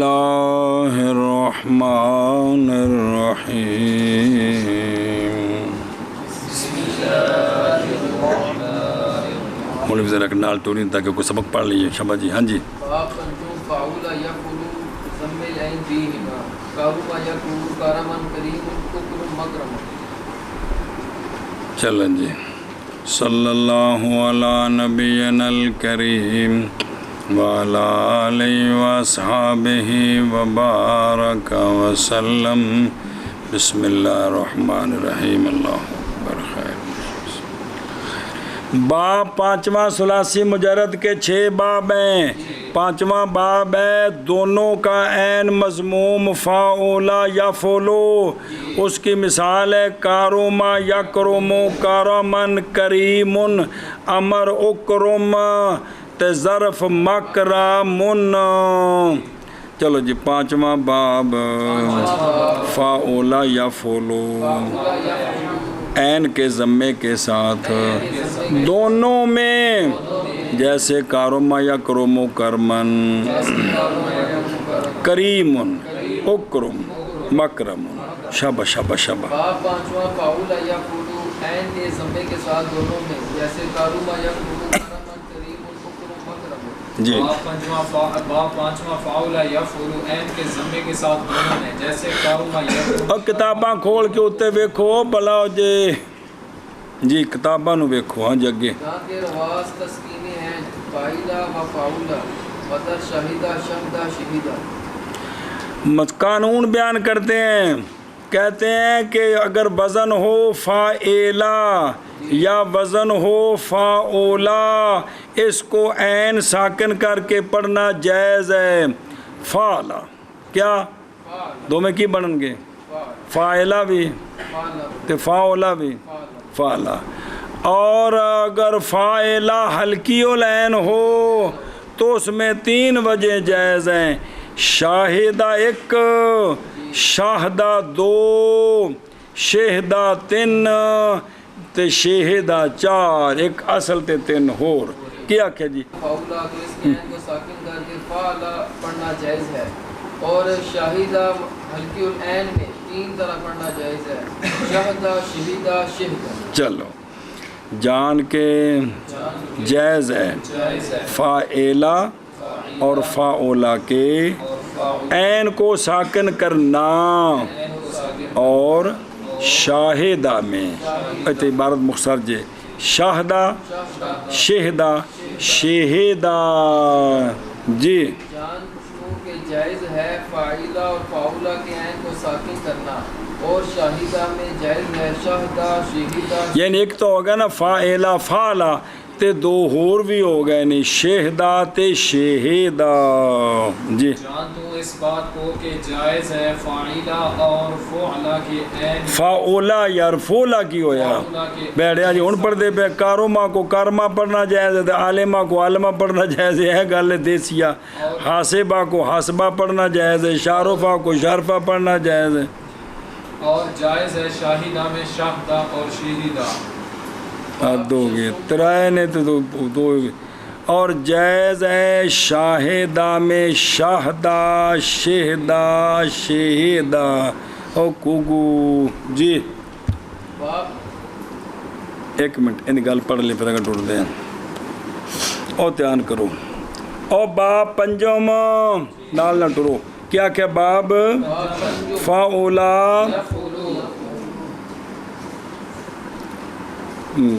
اللہ الرحمن الرحیم مولوی ذرا نال ٹوری تاکہ کوئی سبق پڑھ لیجیے شبہ جی. ہاں جی چلیں جی. صلی اللہ علی نبینا الکریم وعلی آلہ واصحابہ وبارک وسلم. بسم اللہ الرحمن الرحیم. اللہ اکبر. خیر. باب پانچواں ثلاثی مجرد کے 6 باب ہیں. پانچواں باب ہے دونوں کا عین مضموم فاعولا یفعلو. اس کی مثال ہے کاروما یکرمو کارمن کریمن امر اکرم تے ظرف مکرمن. چلو جی پانچواں باب فاعولا یفعلو عین کے ضمے کے ساتھ دونوں میں جیسے کارما یا کرمو کرمن کریمن اکرم مکرمن. شبہ شبہ شبہ. پانچواں فاعولا یفعلو عین کے ضمے کے ساتھ دونوں میں جیسے کارما یکرمو کرمن کریمن اکرم مکرمن. جی. پانچواں فاعولا یفعلو عین کے ضمے کے ساتھ دونوں میں جیسے کارما یکرمو. اور کتاباں کھول کے اتنے ویکھو بلا جی جی کتاباں نو ویکھو. ہاں جی اگے جہاں کے رواز تسکینی ہیں فاعلہ و فاعولا بدر شہیدہ شہدہ شہیدہ. قانون بیان کرتے ہیں. کہتے ہیں کہ اگر وزن ہو فاعلا یا وزن ہو فاعولا اس کو عین ساکن کر کے پڑھنا جائز ہے. فاعلا کیا دو میں کی بنن گے فاعلا بھی تے فاعولا بھی فاعلا. اور اگر فاعلا حلقی العین ہو تو اس میں 3 وجہ جائز ہیں. شاہدہ 1 شاہدہ 2 شہدہ 3 تے شہدہ 4. ایک اصل تے 3 ہور. کیا کیا جی فاعولا تو اس کے عین کو ساکن کر کے فاعلا پڑھنا جائز ہے. اور شاہدہ حلقی العین میں 3 طرح پڑھنا جائز ہے. شہدہ شہیدہ شہدہ. چلو جان کے جائز ہے فاعلا اور فاعولا کے عین کو ساکن کرنا اور شاہدہ میں عبارت مختصر جے شاہدہ شہدہ شہدہ. جی جان کے جائز ہے فاعلہ اور فاعولا کے عین کو ساکن کرنا اور شاہدہ میں جائز ہے شہدہ شہیدہ. یعنی ایک تو ہوگا نا فاعلا فاعلا تے 2 ہور بھی ہو گئے نہیں شہدہ تے شہدہ. جی جان تو اس بات کو کہ جائز ہے فاعلا اور فعلا کے عین فاعولا یار فولا کی ہویا بیٹھیا جی. ہن پڑھ دے پہ کاروما کو کارما پڑھنا جائز ہے عالمہ کو عالمہ پڑھنا جائز ہے. گل دیسیا. حاسبہ کو حاسبہ پڑھنا جائز ہے. شارفہ کو شارفہ پڑھنا جائز ہے. اور جائز ہے شاہدہ میں شاہدہ اور شہیدہ. دو گے ترائے نے تو 2. اور جائز ہے شاہدہ میں شاہدہ شہدہ شہدہ او کوگو. جی ایک منٹ ان گل پڑھ لیں پھر اگر ٹوٹ دیں او دھیان کرو. او باب پنجم نال نہ ٹرو. کیا کیا باب فاعولا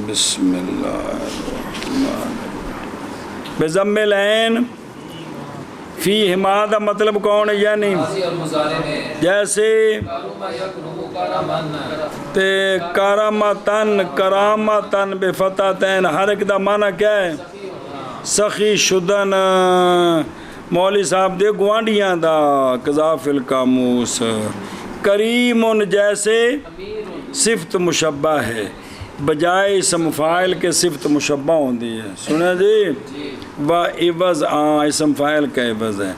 بسم اللہ الرحمن الرحیم بضم العین فی حمادہ مطلب کون ہے یعنی جیسے تے کرامتن کرامتن بفتحتین ہر ایک دا معنی کیا ہے سخی شدن. مولوی صاحب دے گوانڈیاں دا قذاف القاموس. کریمن جیسے صفت مشبہ ہے بجائے اسم فاعل کے صفت مشبہ ہوندی ہے. سنا جی و عوض اسم فاعل کا عوض ہے.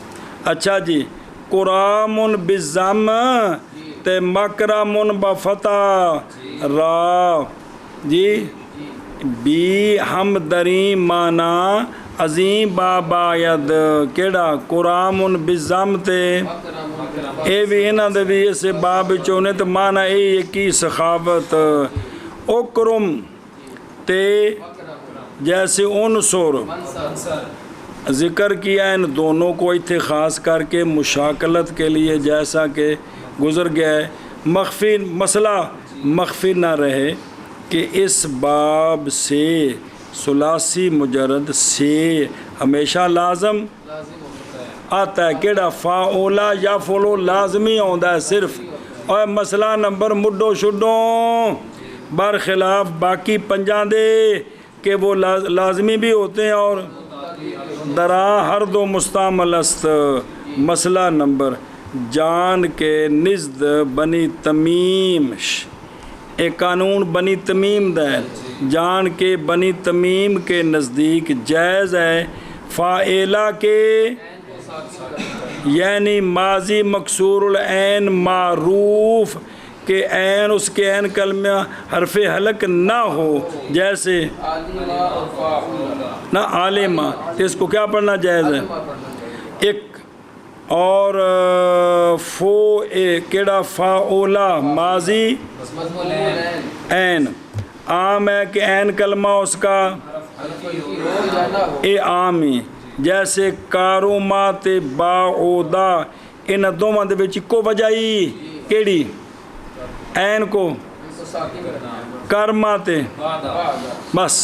اچھا جی قرامن بالضم تے مکرمن بفتح را. جی بی ہم دری مانا عظیم باید کیڑا قرآن بزم تے اے بھی انہاں دے بھی اسے باب چونے تو مانا اے کی سخاوت اکرم تے جیسے عنصر ذکر کیا ان دونوں کو اتنے خاص کر کے مشاکلت کے لیے جیسا کہ گزر گیا ہے مخفی مسئلہ مخفی نہ رہے کہ اس باب سے ثلاثی مجرد سے ہمیشہ لازم آتا ہے کیڑا فاولا یا فولو لازمی آتا ہے صرف اور مسئلہ نمبر مڈو شڈوں برخلاف باقی پنجاں دے کہ وہ لازمی بھی ہوتے ہیں اور درا ہر دو مستعمل است مسئلہ نمبر جان کے نزد بنی تمیم ایک قانون بنی تمیم دا ہے جان کے بنی تمیم کے نزدیک جائز ہے فاعلہ کے یعنی ماضی مکسور العین معروف کہ عین اس کے عین کلمہ حرف حلق نہ ہو جیسے نہ عالمہ اس کو کیا پڑھنا جائز ہے ایک اور فو کیڑا فاولا ماضی عین عام ہے کہ عین کلمہ اس کا اے عامی جیسے کارومات باعودا ان دوواں دے وچ کو وجائی کیڑی عین کو کرمات بس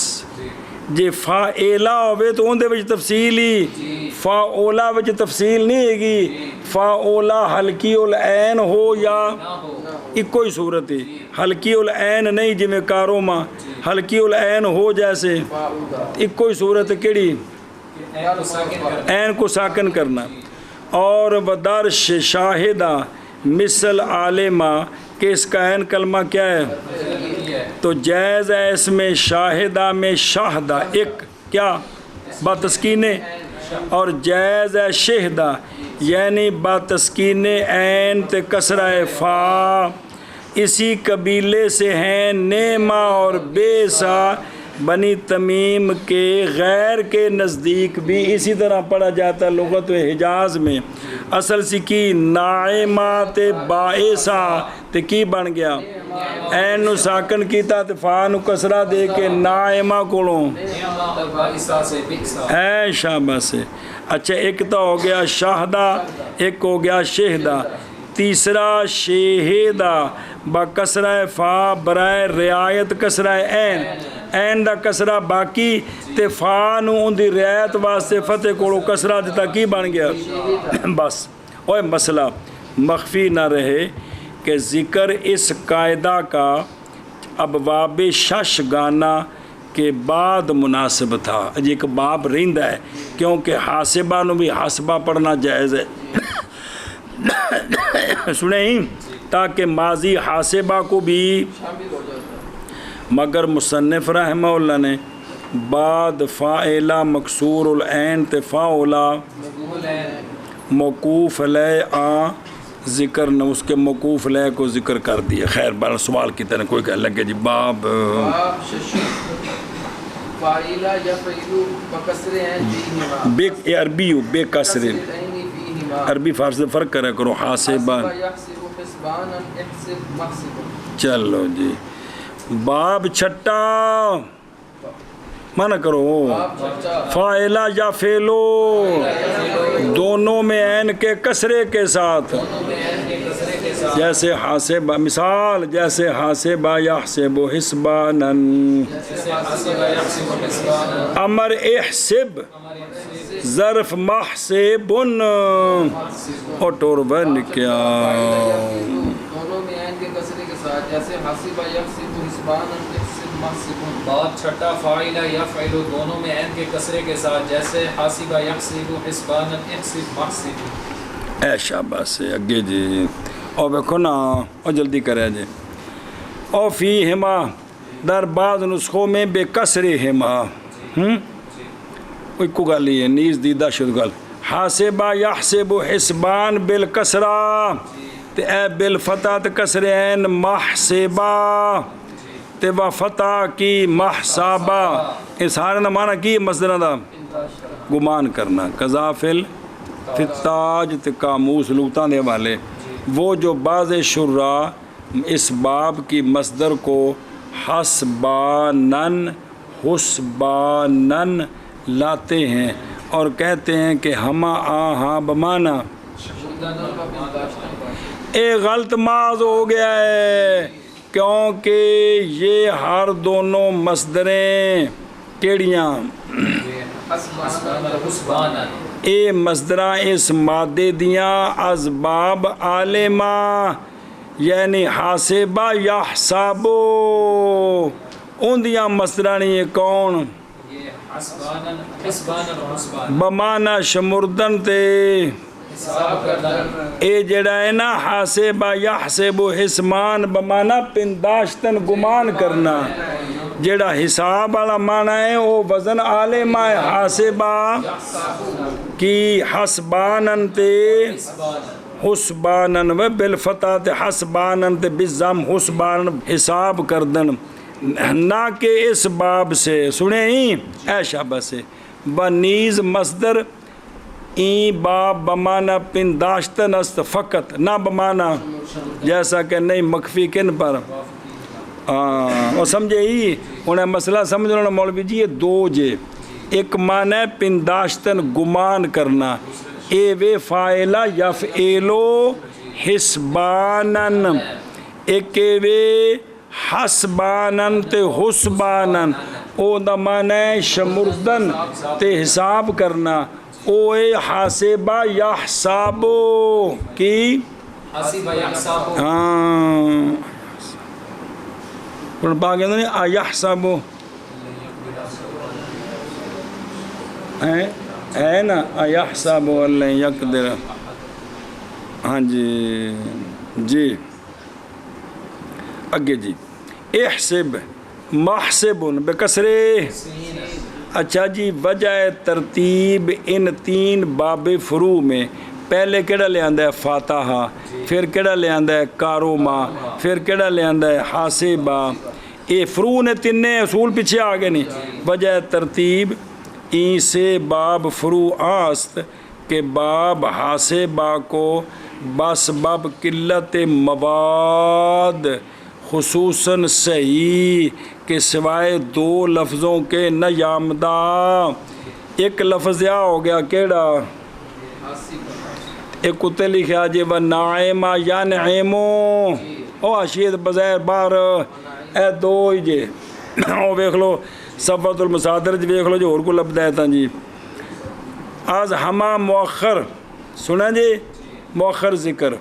جے فاعلہ ہوئے تو ان دے وچ تفصیل ہی فاعولا وچ تفصیل نہیں ہے گی فاعولا حلقی العین ہو یا ایک ہی صورت ہے حلقی العین نہیں جی میں کاروما حلقی العین ہو جیسے ایک ہی صورت کیڑی عین کو ساکن کرنا اور ودرش شاہدہ مثل عالمہ کہ اس کا عین کلمہ کیا ہے تو جائز ہے اس میں شاہدہ میں شاہدہ ایک کیا باتسکین اور جائز ہے شہدہ یعنی باتسکین عین تے کسرہ فا اسی قبیلے سے ہیں نیما اور بیسا بنی تمیم کے غیر کے نزدیک بھی اسی طرح پڑھا جاتا ہے لغت حجاز میں اصل سکی نائمات باعثا تے کی بن گیا عین نو ساکن کیتا تے فا نو کسرہ دے کے نائمہ کولوں اے شابہ سے اچھا ایک تو ہو گیا شاہدہ ایک ہو گیا شہدہ تیسرا شہدہ با کسرہ فا برائے رعایت کسرہ عین دا کسرہ باقی تے فا نو ان دی رعایت واسطے فتح کولو کسرہ دیتا کی بن گیا بس اوہ مسئلہ مخفی نہ رہے کہ ذکر اس قاعدہ کا ابواب شش گانا کے بعد مناسب تھا ایک باب رہندہ ہے کیونکہ حاسبہ نو بھی حاسبہ پڑھنا جائز ہے سنیں ہی تاکہ ماضی حاسبہ کو بھی مگر مصنف رحمہ اللہ نے بعد فاعلہ مکسور العین تے فاعلہ موقوف علیہ آ ذکر نہ اس کے موقوف علیہ کو ذکر کر دیا خیر بار سوال کی طرح کوئی کہہ لگے جی باب فاعلہ یا فعلو بکسر عین فیہما بے عربی بے کسر عربی فارسی سے فرق کرے کرو حاسبہ چلو جی باب چھٹا مانا کرو فاعلہ یا فعلو دونوں میں عین کے کسرے کے ساتھ جیسے حاسبہ مثال جیسے حاسبہ یحسب حسبانا امر احسب ظرف محسبن اوٹور بن کیا دونوں میں عین کے کسرے کے ساتھ جیسے حاسبہ یحسب حسبانا احسب محسبن باب چھٹا فاعلہ یفعل دونوں میں عین کے کسرے کے ساتھ جیسے حاسبہ یحسب حسبانا احسب محسب اے شاباش سے اگے جی اور دیکھو نا اور جلدی کرے جی اور فیہما در بعض نسخوں میں بے کسرہما کوئی کو گل ہی ہے نیز دیدہ شد گل حاسبہ یحسب حسبان بالکسرہ تے اے بالفتح تے کسر عین محسبہ تے و فتح کی محسابہ یہ سارے نہ مانا کی مصدر دا گمان کرنا قذافل فتاج تے قاموس لغتاں دے والے وہ جو بعض شراء اس باب کی مصدر کو حسبانن حسبانن لاتے ہیں اور کہتے ہیں کہ ہما آہاں بمانا ایک غلط ماض ہو گیا ہے، کیونکہ یہ ہر دونوں مصدریں کیڑیاں اے مصدراں اس مادے دیاں اسباب عالمہ یعنی حاسبہ یحسابو ان دیاں مصدراں یہ کون بمانا شمردن تے اے جڑا ہے نا حاسبہ یحسبو حسمان بمانا پنداشتن گمان کرنا، جڑا حساب والا معنی ہے وہ وزن عالمہ ہے، حاسبہ کی حسبانن تے حسبانن و بالفتح تے حسبانن تے بالضم حسبانن حساب کردن، نہ کہ اس باب سے سنیں ہی اے شابہ سے بنیز مصدر این باب بمانا پنداشتن است فقط نہ بمانا جیسا کہ نہیں مخفی کن پر اور سمجھے ہی انہیں مسئلہ سمجھنا مولوی جی یہ دو جے ایک معنی پنداشتن گمان کرنا اے وے فائلہ یفعلو حسبانن ایک اے وے حسبانن تے حسبانن او دا معنی شمردن تے حساب کرنا او اے حاسبہ یحسابو کی پڑھ پا گئے نہیں ایحسابو ہے نا ایحسابو اللہ یقدر ہاں جی جی اگے جی احسب محسبن بکسرے اچھا جی وجہ ترتیب ان تین باب فروع میں پہلے کیڑا لے آندا ہے فاتحہ، پھر کیڑا لے آندا ہے کاروما، پھر کیڑا لے آندا ہے حاسبہ، یہ فروع نے تینے اصول پیچھے آگے نہیں وجہ ترتیب این سے باب فروع آست کہ باب حاسبہ کو بسبب قلت مواد خصوصاً صحیح کے سوائے دو لفظوں کے نیامدہ ایک لفظ یا ہو گیا کیڑا ایک کتے لکھا جی و نائمہ یا نعیمو او اشید بظاہر بار اے دو ہی جے او بیکھ لو صفت المصادر جی بیکھ لو جو اور کو لب دیتا جی آج ہما مؤخر سنا جی مؤخر ذکر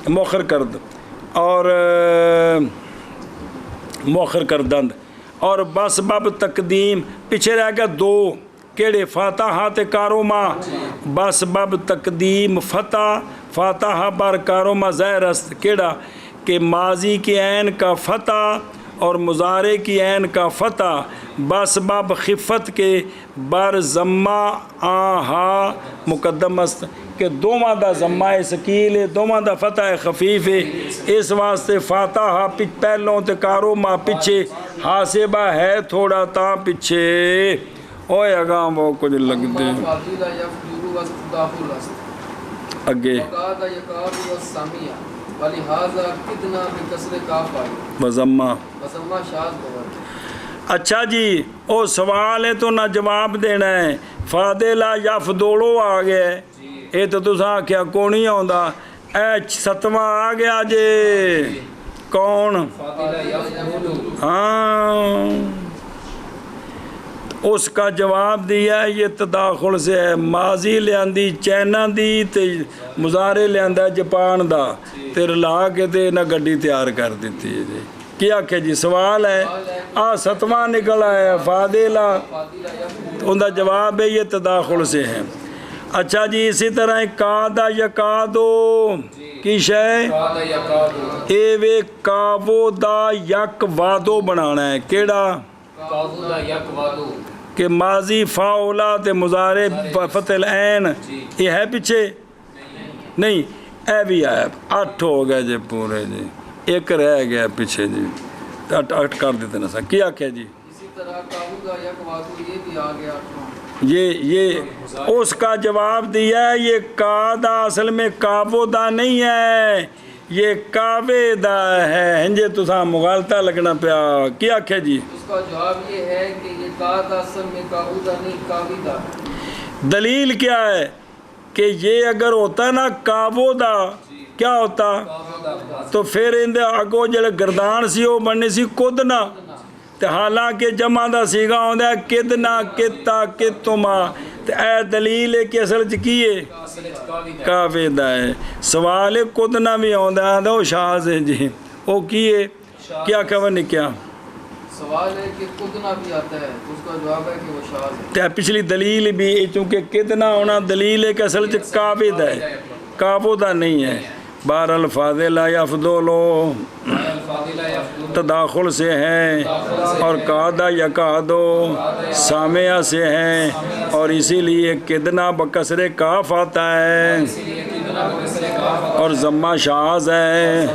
مؤخر کرد اور مؤخر کردند اور بس باب تقدیم پیچھے رہ گیا دو کیڑے فاتحہ تے کاروما بس باب تقدیم فتح فاتحہ بر کاروما ظاہر است کیڑا کہ ماضی کی عین کا فتح اور مضارع کی عین کا فتح بس باب خفت کے بر ضمہ آہا مقدم است کہ دوواں دا ضمہ ثقیل ہے دوواں دا فتح خفیف ہے اس واسطے فاتحہ پہلوں تے کاروما پیچھے حاسبہ ہے تھوڑا تا پیچھے اوے اگاں وہ کچھ لگ دے اگے وضمہ اچھا جی او سوال ہے تو نہ جواب دینا ہے فاضلہ یفضلو آ گیا اے تو تساں کیا کونی آندا اے ستواں آ گیا جے کون ہاں اس کا جواب دیا ہے یہ تداخل سے ہے ماضی لے آندی چائنا دی تے مضارع لے آندا جاپان دا تے رلا کے تے نہ گڈی تیار کر دیتی ہے جی کیا کہ جی سوال ہے ستواں نکلا ہے فاضلہ ان کا جواب ہے یہ تداخل سے ہے اچھا جی اسی طرح کادا یکادو کی شے اے وے کاو دا یک وادو بنانا ہے کیڑا کہ ماضی فاولا تے مضارع فتح العین یہ ہے پیچھے نہیں اے بھی آیا 8 ہو گیا جی پورے جی ایک رہ گیا پیچھے جی 8 کر دیتے نا سا کیا کیا جی اسی طرح کاہو دا یک وادو یہ بھی آ گیا یہ اس کا جواب دیا ہے، یہ کادا اصل میں کابو دا نہیں ہے، یہ کعبے دا ہے۔ ہنجے تساں مغالطہ لگنا پیا کیا آکھے جی؟ اس کا جواب یہ ہے کہ یہ کادا اصل میں کابودہ نہیں کابیدہ ہے۔ دلیل کیا ہے کہ یہ اگر ہوتا نا کابو دا کیا ہوتا تو پھر اندے اگو جڑے گردان سی وہ بننی سی کدنا، تے حالانکہ جمع دا سیگا ہوندا ہے کدنا کتا کتما، تے اے دلیل ہے کہ اصل چ کی ہے کعبے دا ہے۔ سوال کدنا بھی ہوندا ہے وہ شاز ہے جی، وہ کی ہے کیا کہو نے کیا سوال ہے کہ کدنا بھی آتا ہے، اس کا جواب ہے کہ وہ شاذ ہے۔ تے پچھلی دلیل بھی چونکہ کتنا ہونا دلیل ہے کہ اصل چ کعبے دا ہے، کعبہ دا نہیں ہے۔ بہر الفاظ لا یفضلو تداخل سے ہے، اور قعدہ یقعدو سامعہ سے ہے، اور اسی لیے کدنا بکسر کاف آتا ہے اور ضمہ شاذ ہے۔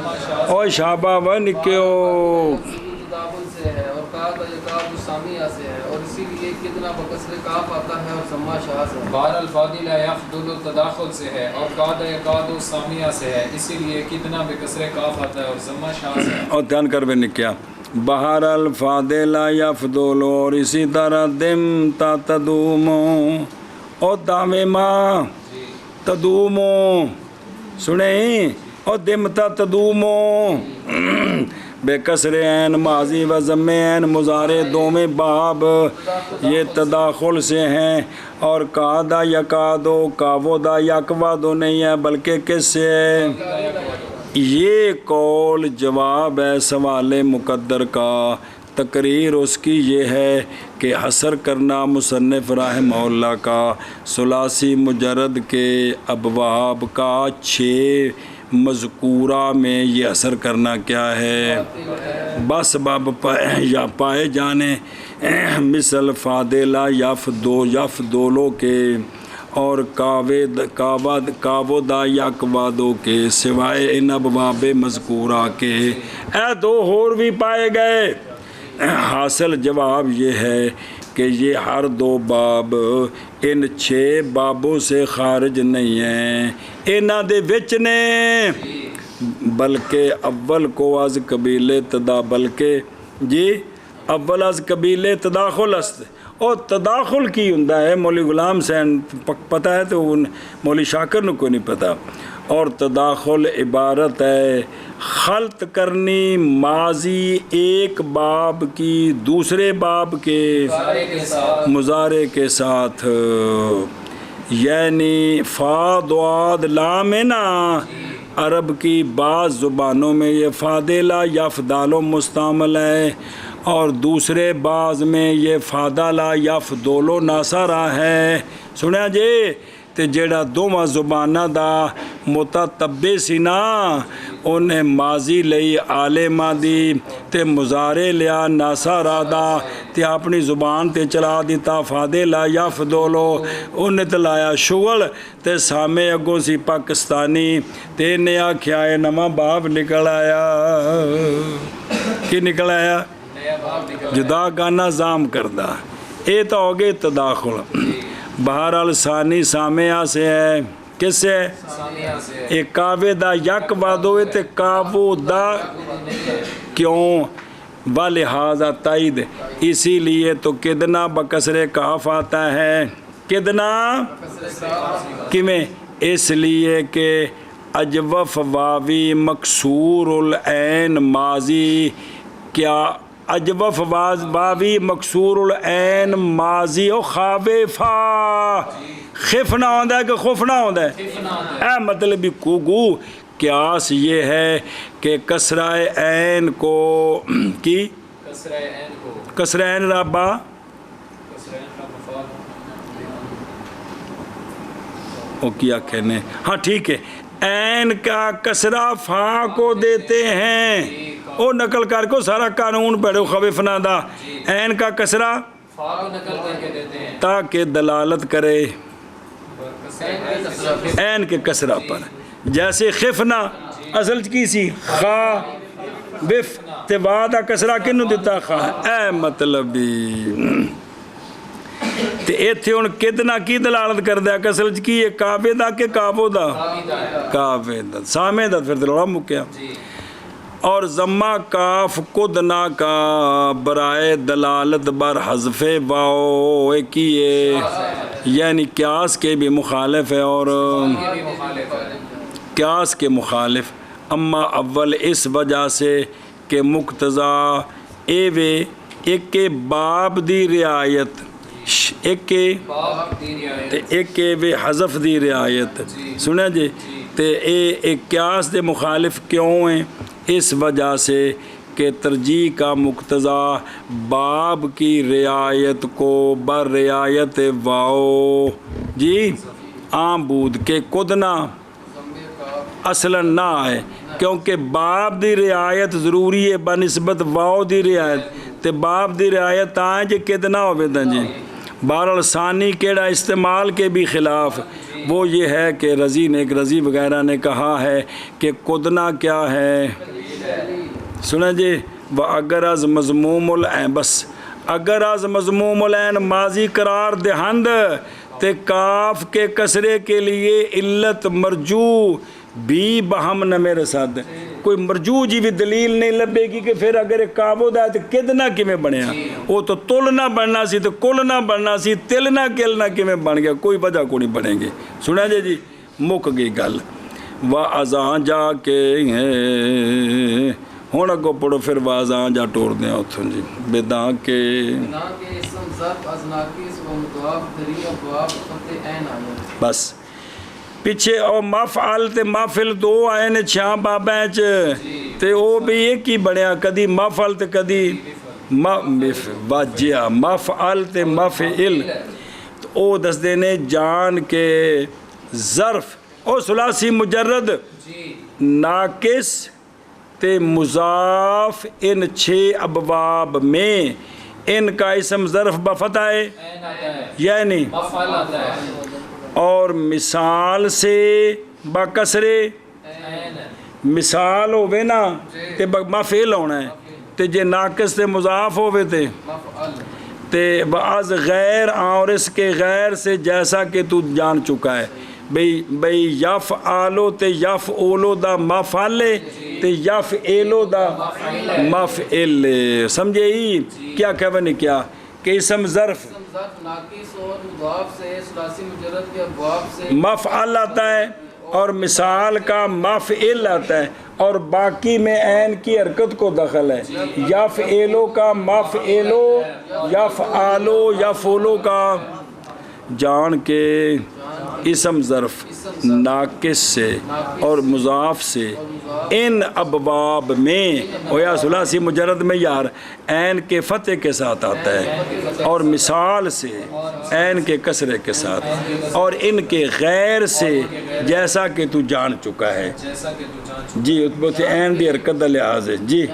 اور شابہ و نکیو تداخل سے ہے، اور کادا یکاد سامیہ سے ہے، اور اسی لیے کتنا بکسر کاف آتا ہے اور ضمہ شاذ ہے۔ بہر الفاضل یفضل تداخل سے ہے، اور قاد یقاد سامیہ سے ہے، اسی لیے کتنا بکسر کاف آتا ہے اور ضمہ شاذ ہے۔ اور دھیان کر بے نکیا بہر الفاضل یفضل، اور اسی طرح دم تا تدومو اور دامے ماں تدومو سنیں، اور دم تا تدومو بے کسر عین ماضی و ضم عین مضارع دو میں باب یہ تداخل سے ہیں، اور قعدہ یقعدو کعبودہ یقعدو نہیں ہے بلکہ کس سے ہے؟ یہ قول جواب ہے سوال مقدر کا۔ تقریر اس کی یہ ہے کہ حصر کرنا مصنف رحمہ اللہ کا ثلاثی مجرد کے ابواب کا 6 مذکورہ میں یہ اثر کرنا کیا ہے؟ بس باب یا پائے جانے مثل فاضلہ یفدولو کے اور کعبودہ یقعدو کے سوائے ان ابواب مذکورہ کے اے 2 اور بھی پائے گئے۔ حاصل جواب یہ ہے کہ یہ ہر 2 باب ان 6 بابوں سے خارج نہیں ہیں، انہاں دے وچ نے، بلکہ اول کو از قبیل بلکہ جی اول از قبیل تداخل است۔ اور تداخل کی ہوندا ہے مولی غلام حسین پتہ ہے تو مولی شاکر نو کوئی نہیں پتہ۔ اور تداخل عبارت ہے خلط کرنی ماضی ایک باب کی دوسرے باب کے مضارع کے ساتھ، یعنی فا دعاد لام ہے نا، عرب کی بعض زبانوں میں یہ فاضلہ یفدالو مستعمل ہے، اور دوسرے بعض میں یہ فاضلہ یفدولو ناصرہ ہے۔ سنیا جی تے جیڑا دوواں زباناں دا متتبع سی نا انہیں ماضی لئی عالمہ دی تے مضارع لیا ناصرہ دا تے اپنی زبان تے چلا دیتا فاضلہ یفدولو، انہیں تے لایا شغل تے سامنے اگوں سی پاکستانی تے نے آکھیا ہے نواں باب نکل آیا۔ کی نکل آیا؟ جدا گانا زام کردہ، اے تو ہو گئے تداخل۔ بہرحال ثانی سامعہ سے ہے، کس سے؟ ایک کعبے دا یقعدو تے کعبو دا کیوں؟ لہذا تائید اسی لیے تو کدنا بکسر کاف آتا ہے۔ کدنا کیویں؟ اس لیے کہ اجوف واوی مکسور العین ماضی، کیا اجوف واوی مکسور العین ماضی او خافا خفنا ہوندہ ہے کہ خفنا ہوندہ ہے؟ اے مطلب بھی کوگو قیاس یہ ہے کہ کسرہ عین کو کی کسرہ عین رابع او کیا کہنے، ہاں ٹھیک ہے، عین کا کسرہ فا کو دیتے ہیں، او نقل کر کو سارا قانون پڑھو خفنا دا، عین کا کسرہ فا کو نقل کر کے دیتے ہیں تاکہ دلالت کرے عین کے کسرہ پر، جیسے خفنا اصل کی سی خا بف تے بعد کسرہ کنو دیتا خا، اے مطلب بھی ਤੇ ਇੱਥੇ ਹੁਣ ਕਿਦਨਾ ਕੀ ਦਲਾਲਤ ਕਰਦਾ ਕਿ ਅਸਲ 'ਚ ਕੀ ਹੈ ਕਾਬੇ ਦਾ ਕਿ ਕਾਬੋ ਦਾ ਕਾਬੇ ਦਾ ਸਾਹਮਣੇ ਦਾ ਫਿਰ ਦਲੋੜਾ ਮੁੱਕਿਆ اور ضمہ کاف قدنا کا برائے دلالت بر حذف واو کیے یعنی قیاس کے بھی مخالف ہے اور قیاس کے مخالف اما اول اس وجہ سے کہ مقتضا اے وے ایک کے باب دی رعایت ایک کے وے حذف دی رعایت سنیں جی تے ایک قیاس دے مخالف کیوں ہیں اس وجہ سے کہ ترجیح کا مقتضا باب کی رعایت کو بر رعایت واؤ جی عام بود کے کدنا اصلا نہ ہے کیونکہ باب دی رعایت ضروری ہے بنسبت واؤ دی رعایت تے باب دی رعایت آئیں جی کدنا ہوئے دن جی بہرحال ثانی کیڑا استعمال کے بھی خلاف وہ یہ ہے کہ رضی نے رضی وغیرہ نے کہا ہے کہ کدنا کیا ہے سنیں جی وہ اگر از مضموم العین بس اگر از مضموم العین ماضی قرار دہند تے کاف کے کسرے کے لیے علت مرجو بھی بہم نہ میرے ساتھ کوئی مرجو جی بھی دلیل نہیں لبے گی کہ پھر اگر ایک کابو دا تو کدنا کیویں بنیا وہ تو تل نہ بننا سی تو کل نہ بننا سی تل نہ کل نہ کیویں بن گیا کوئی وجہ کو نہیں بنے گی سنا جی مک گئی گل وازاں جا کے ہوں اگوں پڑھو پھر وازاں جا ٹور دیا اتوں جی بیداں کے بس پیچھے او مفعل تے مفعل دو آئے نے چھاں بابا تے او بھی ایک ہی بڑھیا کدی مفعل تے کدی واجیہ مفعل تے مفعل او دس دینے جان کے ظرف او ثلاثی مجرد ناقص تے مضاف ان 6 ابواب میں ان کا اسم ظرف بفتح ہے یعنی اور مثال سے بکسرے مثال ہوئے نا تے مفعل ہونا ہے تے جے ناقص تے مضاف ہوئے تے بعض غیر اور اس کے غیر سے جیسا کہ تو جان چکا ہے بھئی یفعالو تے یفعولو دا مفعل تے یفعلو دا مفعل سمجھے ہی کیا کہنے نے کیا کہ اسم ظرف مفعل آتا ہے اور مثال کا مفعل آتا ہے اور باقی میں عین کی حرکت کو دخل ہے یفعلو کا مفعلو یفعالو یفعلو کا جان کے اسم ظرف ناقص سے اور مضاف سے ان ابواب میں یا ثلاثی مجرد میں یار عین کے فتح کے ساتھ آتا ہے اور مثال سے عین کے کسرے کے ساتھ اور ان کے غیر سے جیسا کہ تو جان چکا ہے جی عین دی حرکت دا لحاظ ہے جی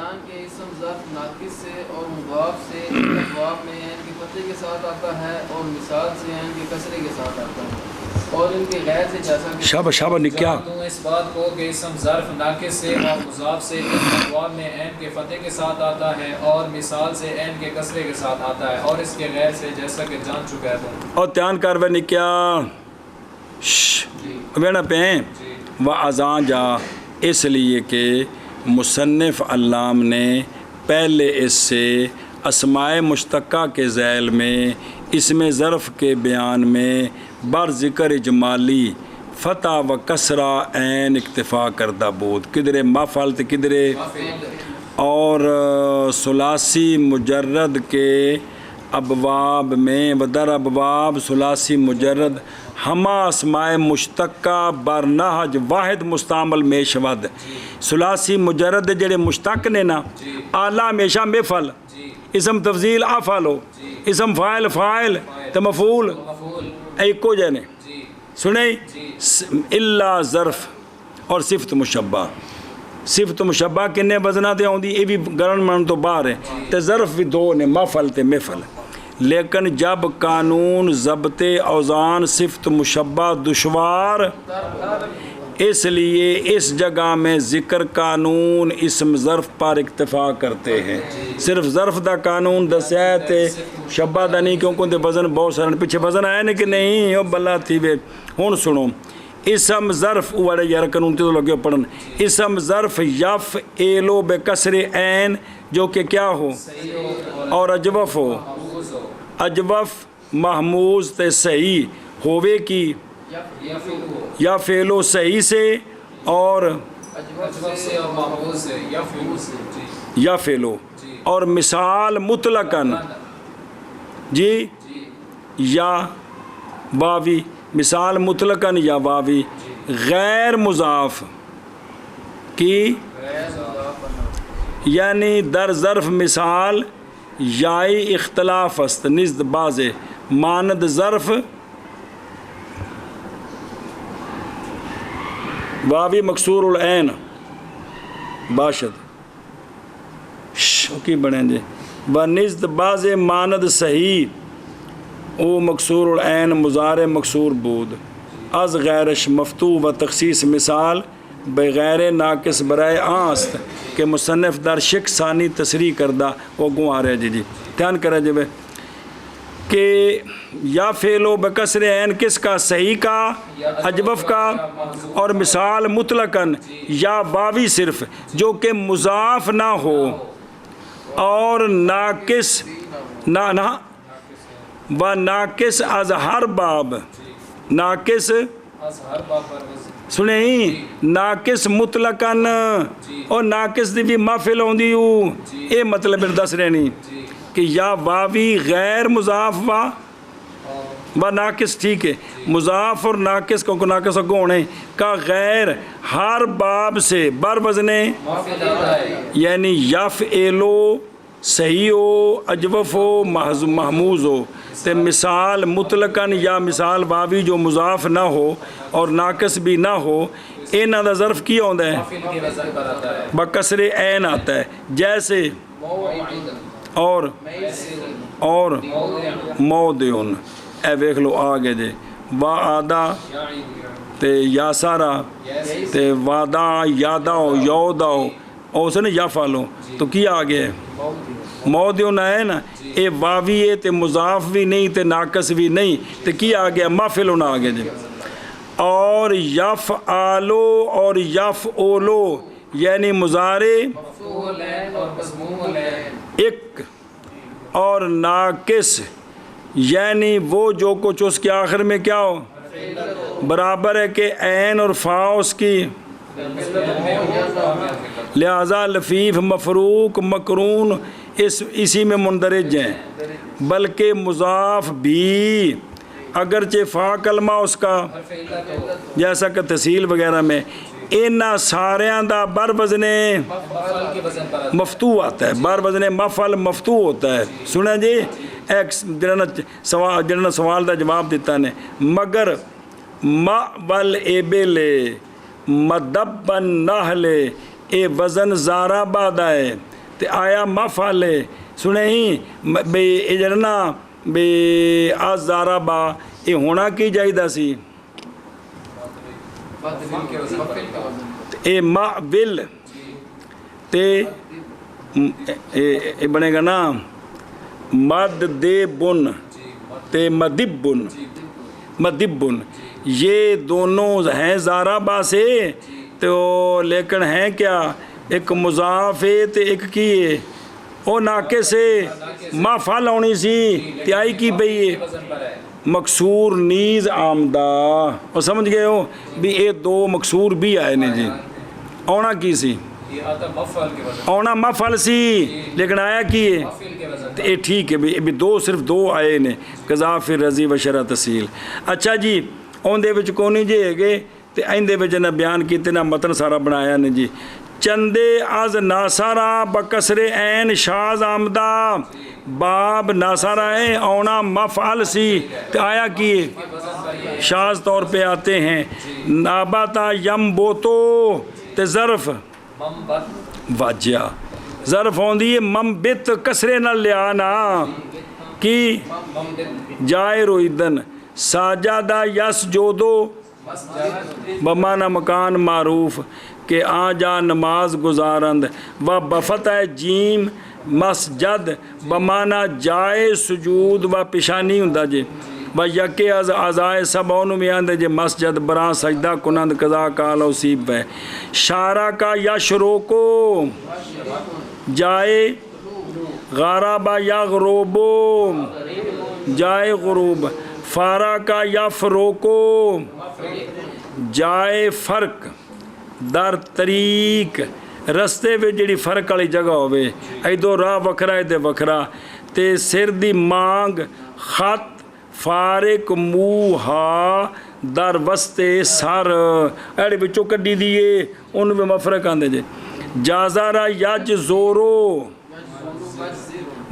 کے ساتھ آتا ہے اور مثال سے عین کے کسرے کے ساتھ آتا ہے اور ان کے غیر سے جیسا کہ شابہ نے کیا اس بات کو کہ اسم ظرف ناقص سے اور مضاف سے ابواب میں عین کے فتح کے ساتھ آتا ہے اور مثال سے عین کے کسرے کے ساتھ آتا ہے اور اس کے غیر سے جیسا کہ جان چکا ہے اور دھیان کر نے کیا بینا پہ وہ اذان جا اس لیے کہ مصنف علام نے پہلے اس سے اسماء مشتقہ کے ذیل میں اسم ظرف کے بیان میں بر ذکر اجمالی فتح و کسرہ عین اکتفا کردہ بود کدرے مفعل تے کدرے اور ثلاثی مجرد کے ابواب میں ودر ابواب ثلاثی مجرد ہما اسماء مشتقہ بر نہج واحد مستعمل میں شود ثلاثی مجرد جڑے مشتق نے نا اعلیٰ ہمیشہ مفعل اسم تفضیل افعلو اسم فاعل فاعل تو مفعول ایکو جانے سنیں الا ظرف اور صفت مشبہ صفت مشبہ کنے وزنہ دے ہوں دی یہ بھی گرن من تو باہر ہے تے ظرف بھی دو نے مفعل تے مفعل لیکن جب قانون ضبط اوزان صفت مشبہ دشوار اس لیے اس جگہ میں ذکر قانون اسم ظرف پر اکتفا کرتے ہیں. صرف ظرف دا قانون دسیا ہے تے شبہ دا نہیں, کیونکہ وزن بہت سارے پیچھے وزن آئے نہیں کہ نہیں وہ بلا تھی وے. ہوں سنو, اسم ظرف والے یار قانون تو لگے پڑھن. اسم ظرف یف ایلو بے کسر عین جو کہ کیا ہو اور اجوف ہو, اجوف محموز تے صحیح ہووے کی یا فعلو صحیح سے اور یا فعلو اور مثال مطلقاً جی یا واوی, مثال مطلقاً یا واوی غیر مضاف کی یعنی در ظرف مثال یائی اختلاف است نزد باز ماند ظرف واوی مکسور العین باشد شوکی بڑھیں جی و نزد باز ماند صحیح او مکسور العین مضارع مکسور بود از غیرش مفتو و تخصیص مثال بغیر ناقص برائے آست کہ مصنف در شک ثانی تصریح کردہ وہ گوں آ رہے جی دھیان کرے جی کہ یا فعلو بکسر عین کس کا صحیح کا اجوف کا اور مثال مطلقاً یا واوی صرف جو کہ مضاف نہ ہو اور ناقص نہ و ناقص از ہر باب ناقص سنیں ناقص مطلقاً اور ناقص دی بھی محفل ہوندی ہو اے مطلب دس رہنی کہ یا واوی غیر مضاف و ناقص ٹھیک ہے مضاف اور ناقص کو ناقص ہونے کا غیر ہر باب سے بر وزنے یعنی یفعلو صحیح ہو اجوف ہو محموز ہو تے مثال مطلقاً یا مثال واوی جو مضاف نہ ہو اور ناقص بھی نہ ہو انہاں دا ظرف کی ہوندہ ہے بکسر عین آتا ہے جیسے اور موضعن اے ویکھ لو آگے دے وعدہ تے یا سارا تے وعدہ یاداؤ یوداؤ او سے نا یا فالو تو کیا آگے ہے موضعن ہے نا اے واوی ہے تے مضاف بھی نہیں تے ناقص بھی نہیں تے کیا آگے مافلون آگے دے اور یفعالو اور یفعولو یعنی مضارع ایک اور ناقص یعنی وہ جو کچھ اس کے آخر میں کیا ہو برابر ہے کہ عین اور فا اس کی لہذا لفیف مفروق مقرون اسی میں مندرج ہیں بلکہ مضاف بھی اگرچہ فا کلمہ اس کا جیسا کہ تحصیل وغیرہ میں انہاں ساریاں دا بر وزنے مفتو آتا ہے بر وزنے مفعل مفتو ہوتا ہے سنیں جی ایک جنہاں سوال دا جواب دیتا نے مگر مأول ایبل مدب النحل اے وزن زارا بادہ ہے تے آیا مفعل سنیں ہی بے جنہاں بے آز زارا با اے ہونا کی جائدہ سی اے مأول تے اے بنے گا نا مد دے بن تے مدبن مدبن یہ دونوں ہیں زارا با سے تو لیکن ہیں کیا ایک مضاف ہے تے ایک کی ہے او ناقص ہے مافعل ہونی سی تے آئی کی بئی ہے مکسور نیز آمدہ اور سمجھ گئے ہو بھی اے دو مکسور بھی آئے نے جی اونا کی سی اونا مفعل سی لیکن آیا کی ہے اے ٹھیک ہے بھی دو صرف دو آئے نے قذاف رضی و شرع تحصیل اچھا جی اون دے وچ کونی جی ہے گے تے این دے وچ نہ بیان کیتے نہ متن سارا بنایا نے جی چندے از ناسارا بکسر عین شاز آمدہ باب ناسارا ہے اونا مفعل سی تے آیا کی شاز طور پہ آتے ہیں ناباتا یم بوتو تے ظرف واجہ ظرف ہوندی ہے ممبت کسرے نہ لیانا کی جائے رویدن ساجادہ یس جودو بمانا مکان معروف کہ آ جا نماز گزارند و بفتح جیم مسجد بمانا جائے سجود و پیشانی ہوندا جے و یکے از اعضائے سبعون میں آندے جے مسجد براں سجدہ کنند قضا کال اوسیب ہے شارہ کا یشرو کو جائے غاربہ یا غروبو جائے غروب فارا کا یا فروکو جائے فرق در طریق رستے میں جڑی فرق والی جگہ ہوئے ایدو راہ وکھرا ایدے وکھرا تے سر دی مانگ خط فارق موہا در وستے سر ایڑے بچوں کڈی دیئے ان میں مفرق آندے جے جازارہ یج زورو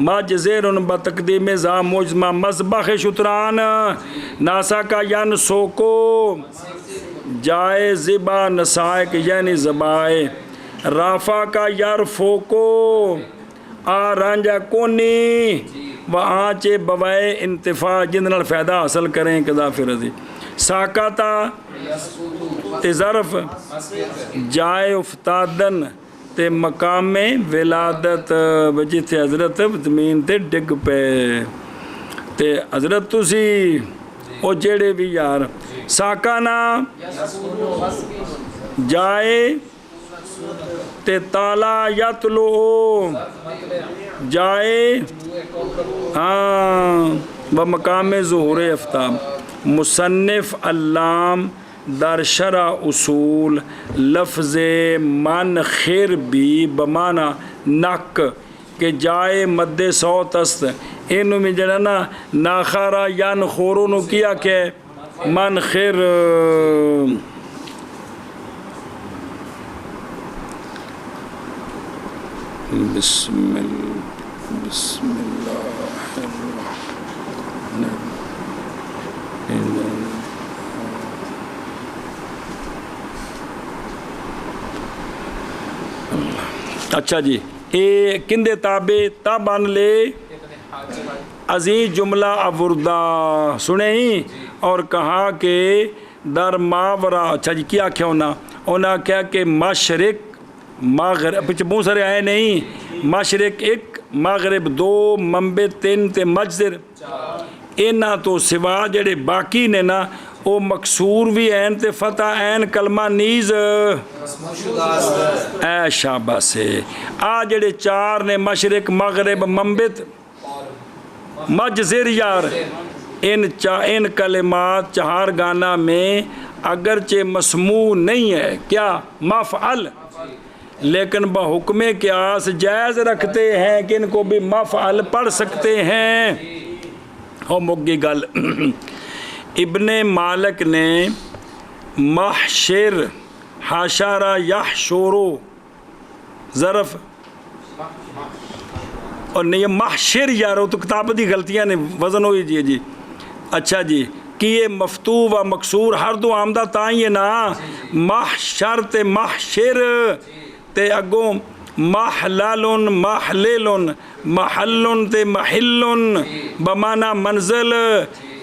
مجزرن بتقدیم زا مجزمہ مذبح شتران ناسا کا ین سوکو جائے زبا نسائق یعنی زبائے رافا کا یرفوکو رانجا کونی و آنچے بوائے انتفاع جن فائدہ حاصل کریں قضافی رضی ساکاتا تے ظرف جائے افتادن تے مقام ولادت جتھے حضرت زمین تے ڈگ پے تے حضرت تسی او جیڑے بھی یار ساکانا جائے تے تالا یتلو جائے بمقام ظہور افتاب مصنف علام در شرع اصول لفظ من خیر بھی بمانا نک کہ جائے مد صوت است انہوں میں جڑا نا ناخارا یان خورونو کیا کہ من خیر بسم اللہ اچھا جی اے کندے تابے تابان لے عزیز جملہ آوردہ سنیں ہی اور کہا کہ در ماورا اچھا جی کیا کیا ہونا کیا کہ مشرق مغرب پچھ بہت سارے آئے نہیں مشرق ایک مغرب دو منبع تین تے مجزر اینا تو سوا جڑے باقی نے نا او مکسور بھی این تے فتح این کلمہ نیز اے شابہ سے جڑے چار نے مشرق مغرب منبت مجزر یار ان کلمات چہار گانا میں اگرچہ مسموع نہیں ہے کیا مفعل لیکن بحکم قیاس جائز رکھتے ہیں کہ ان کو بھی مفعل پڑھ سکتے ہیں ہو مگی گل ابن مالک نے محشر حاشارہ یحشورو ظرف اور نہیں محشر یارو تو کتاب دی غلطیاں نے وزن ہوئی جی اچھا جی کہ یہ مفتو و مکسور ہر دو آمدہ تائیں یہ نا محشر تے محشر تے اگوں محلل محلل محل تے محل بمانا منزل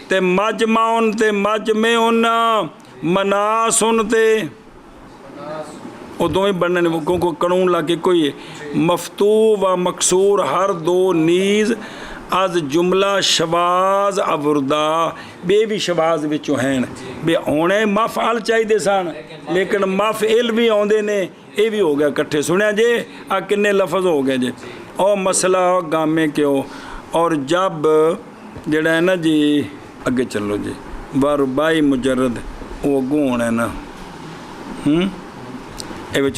تے مجمعن تے مجمعن مناسن تے وہ دو ہی بڑھنے کو قانون لاکے کوئی مفتو و مکسور ہر دو نیز از جملہ شواز آوردہ بے بھی شواز وچوں ہیں بے ہونے مفعل چاہی دے سان لیکن مفعل بھی ہوندے نے یہ بھی ہو گیا کٹھے سنیا جے کنے لفظ ہو گئے جے او مسئلہ گامے کے ہو اور جب جڑا ہے نا جی اگے چلو جی وربائی مجرد وہ گون ہے نا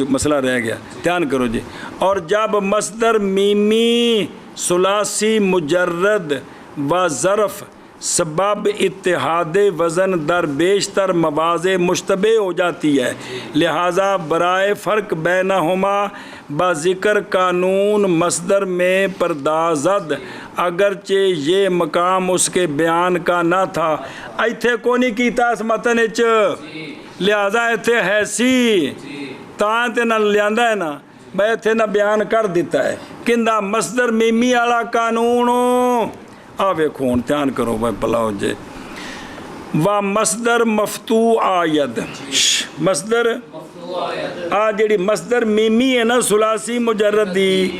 مسئلہ رہ گیا دھیان کرو جی اور جب مصدر میمی ثلاثی مجرد و ظرف سبب اتحاد وزن در بیشتر مواضع مشتبہ ہو جاتی ہے لہٰذا برائے فرق بینہما بذکر قانون مصدر میں پردازد اگرچہ یہ مقام اس کے بیان کا نہ تھا ایتھے کونی کیتا اس متن اچ لہٰذا ایتھے حیثی تاں تے نہ لیاندہ ہے نا بھائی ایتھے نہ بیان کر دیتا ہے کندہ مصدر میمی والا قانون آوے خون دھیان کرو بھائی پلاؤ جے ਵਾ ਮਸਦਰ ਮਫਤੂ ਆਇਦ ਮਸਦਰ ਆ ਜਿਹੜੀ ਮਸਦਰ ਮੀਮੀ ਹੈ ਨਾ ਸੁਲਾਸੀ ਮੁਜਰਦ ਦੀ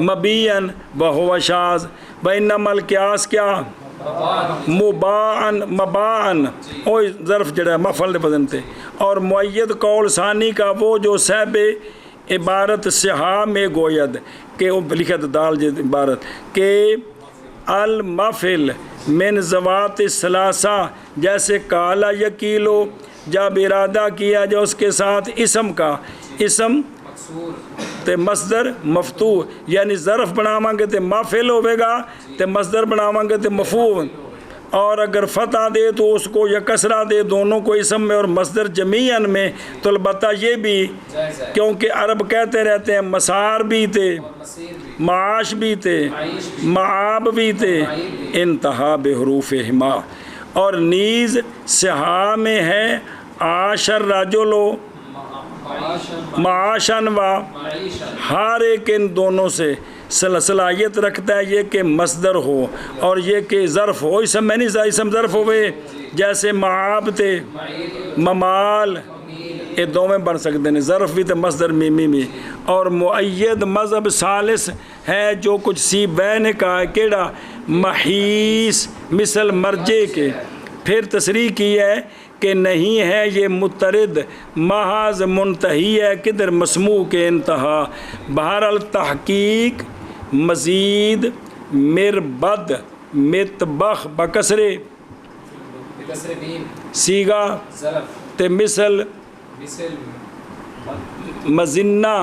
مبین وہو شاذ بینما القیاس کیا مباعن مباعن او ظرف جڑا ہے مفعل دے وزن تے اور معید قول ثانی کا وہ جو صاحب عبارت صحا میں گوید کہ وہ لکھت دال جی عبارت کہ المفعل من ذوات الثلاثہ جیسے کالا یکیلو جب ارادہ کیا جو اس کے ساتھ اسم کا اسم تے مصدر مفتوح یعنی ظرف بناواں گے تے مافعل ہوے گا تے مصدر بناواں گے تے مفعول اور اگر فتح دے تو اس کو یا کسرہ دے دونوں کو اسم میں اور مصدر جمیعاً میں تو البتہ یہ بھی کیونکہ عرب کہتے رہتے ہیں مسار بھی تھے معاش بھی تھے معاب بھی تھے انتہا بحروف ہما اور نیز صحا میں ہے عاشر رجلو معاشن و ہر ایک ان دونوں سے صلاحیت رکھتا ہے یہ کہ مصدر ہو اور یہ کہ ظرف ہو اسم میں نہیں اسم ظرف ہوئے جیسے معاب تھے ممال یہ دو میں بن سکتے ہیں ظرف بھی تھے مصدر میمی میں اور معید مذہب ثالث ہے جو کچھ سی بے نے کہا ہے کیڑا محیث مثل مرجے کے پھر تصریح کی ہے کہ نہیں ہے یہ مترد محض منتہی ہے کدھر مسموع کے انتہا بہرحال تحقیق مزید مربد متبخ بکسرے سیگا تے مثل مزنہ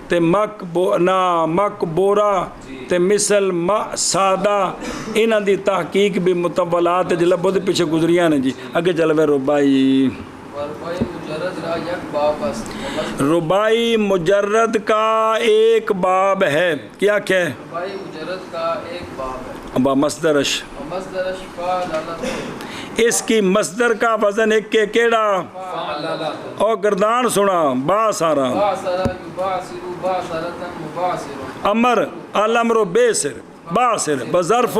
تے مقبورہ تے مثل سادہ انہاں دی تحقیق بھی متولات جلہ بہت پیچھے گزریاں نے جی اگے چلوے ربائی ربائی مجرد کا ایک باب ہے کیا کہ ربائی مجرد کا ایک باب ہے ابا مصدرش مصدرش اس کی مصدر کا وزن ایک کے کیڑا اور گردان سنا با سارا امر الامر بیسر باسر بظرف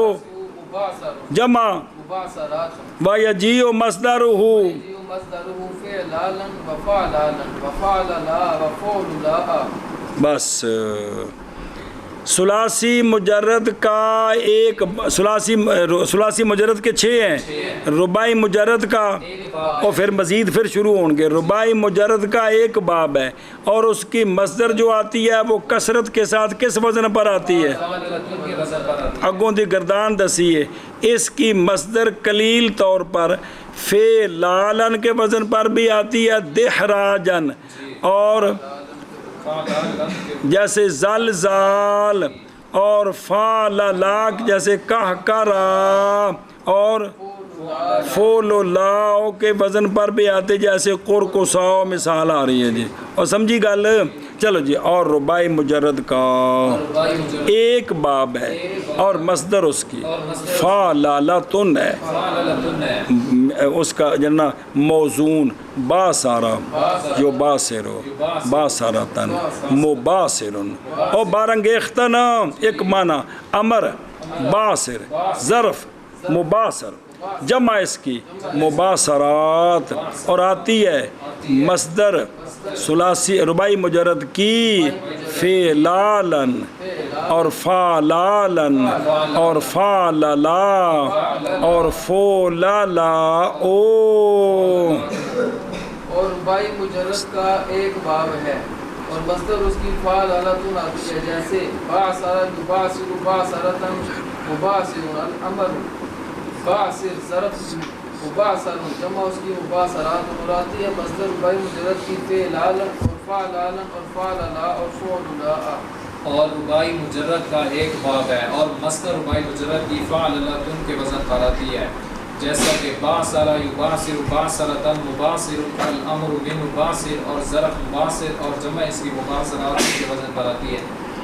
جمع و یجیو مصدرہ بس ثلاثی مجرد کا ایک ثلاثی مجرد کے 6 ہیں رباعی مجرد کا اور پھر مزید پھر شروع ہوں گے رباعی مجرد کا ایک باب ہے اور اس کی مصدر جو آتی ہے وہ کثرت کے ساتھ کس وزن پر آتی ہے اگوں دی گردان دسی ہے اس کی مصدر قلیل طور پر فعلالن کے وزن پر بھی آتی ہے دہراجن اور جیسے زلزال اور فاللاک جیسے کہکرا اور فولولاؤ کے وزن پر بھی آتے جیسے قرقصاؤ مثال آ رہی ہے جی اور سمجھی گل چلو جی اور رباعی مجرد کا ایک باب ہے اور مصدر اس کی فالالتن ہے اس کا جنہ موزون باسارا جو باسرو باسارتن مباسرن اور بارنگیختن ایک معنی امر باسر ظرف مباسر جمع اس کی مباصرات اور آتی ہے مصدر ثلاثی رباعی مجرد کی فعلالن اور فالالن اور فاللا اور فولالا او اور رباعی مجرد کا ایک باب ہے اور مصدر اس کی فعلالتن آتی ہے جیسے باصر یباصر باصرتن مباصر الامر باصر ظرف مباصر جمع اس کی مباصرات اور آتی ہے مصدر رباعی مجرد کی فعلالن اور فعلالن اور فعللا اور فعللا اور رباعی مجرد کا ایک باب ہے اور مصدر رباعی مجرد کی فعللتن کے وزن پر آتی ہے جیسا کہ باصر یباصر باصرتن مباصر الامر بمباصر اور ظرف مباصر اور جمع اس کی مباصرات کے وزن پر آتی ہے